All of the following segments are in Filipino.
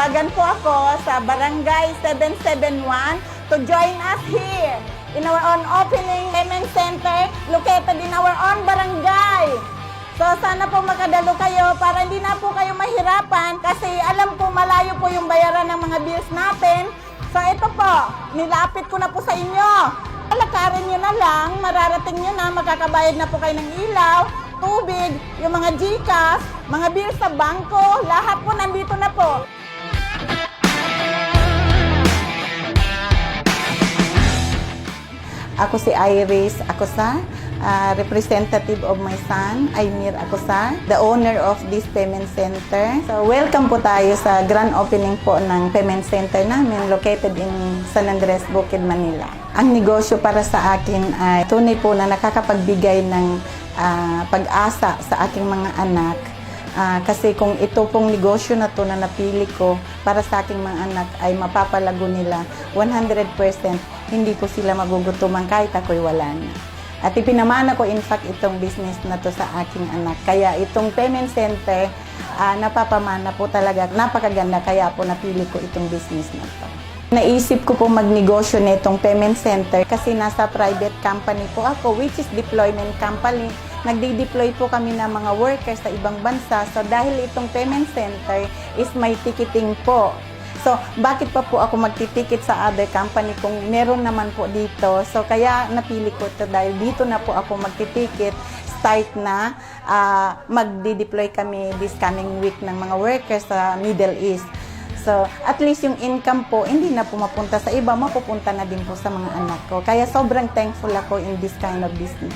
nanawagan po ako sa Barangay 771 to join us here in our own opening payment center located in our own barangay. So sana po makadalo kayo para hindi na po kayo mahirapan kasi alam po malayo po yung bayaran ng mga bills natin. So ito po, nilapit ko na po sa inyo. Alakarin nyo na lang, mararating nyo na, makakabayad na po kayo ng ilaw, tubig, yung mga GCash, mga bills sa bangko, lahat po nandito na po. Ako si Iris Acosa, representative of my son, Aymir Acosa, the owner of this payment center. So welcome po tayo sa grand opening po ng payment center namin located in San Andres, Bukid, Manila. Ang negosyo para sa akin ay tunay po na nakakapagbigay ng pag-asa sa aking mga anak. Kasi kung ito pong negosyo na to na napili ko para sa aking mga anak ay mapapalago nila 100%, hindi ko sila magugutuman kahit ako'y wala na. At ipinamana ko in fact itong business na to sa aking anak. Kaya itong payment center, napapamana po talaga, napakaganda kaya po napili ko itong business na to. Naisip ko po magnegosyo na itong payment center kasi nasa private company po ako, which is deployment company. Nagdi-deploy po kami ng mga workers sa ibang bansa. So dahil itong payment center is may ticketing po. So bakit pa po ako magtitikit sa other company kung meron naman po dito? So kaya napili ko ito dahil dito na po ako magtitikit. Start na magdi-deploy kami this coming week ng mga workers sa Middle East. So, at least yung income po, hindi na po mapunta sa iba, mapupunta na din po sa mga anak ko. Kaya sobrang thankful ako in this kind of business.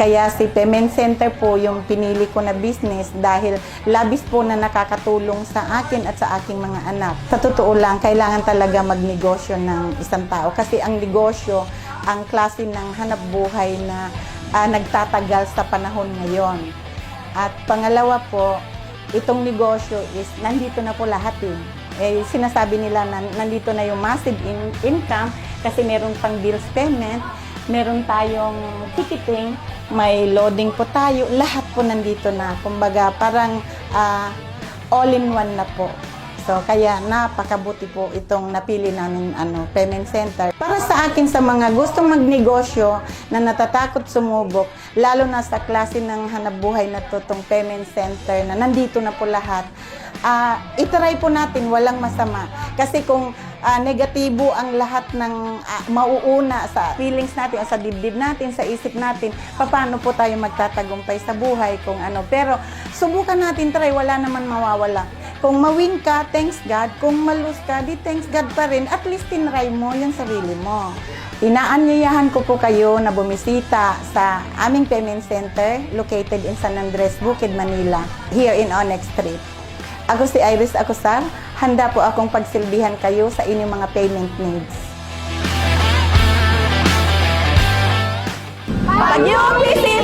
Kaya si payment center po yung pinili ko na business dahil labis po na nakakatulong sa akin at sa aking mga anak. Sa totoo lang, kailangan talaga magnegosyo ng isang tao kasi ang negosyo, ang klase ng hanap buhay na nagtatagal sa panahon ngayon. At pangalawa po, itong negosyo is nandito na po lahat sinasabi nila na nandito na yung massive income kasi meron pang bills payment, meron tayong ticketing, may loading po tayo, lahat po nandito na. Kumbaga parang all-in-one na po. So kaya napakabuti po itong napili namin payment center. Para sa akin sa mga gustong magnegosyo na natatakot sumubok, lalo na sa klase ng hanapbuhay na itong payment center na nandito na po lahat, itry po natin, walang masama. Kasi kung negatibo ang lahat ng mauuna sa feelings natin, sa dibdib natin, sa isip natin, paano po tayo magtatagumpay sa buhay kung ano. Pero subukan natin, try, wala naman mawawala. Kung mawin ka, thanks God. Kung malus ka, di thanks God pa rin. At least tinry mo yung sarili mo. Inaanyayahan ko po kayo na bumisita sa aming payment center located in San Andres, Bukid, Manila, here in Onyx Street. Ako si Iris Acosa, handa po akong pagsilbihan kayo sa inyong mga payment needs. Pag-UPC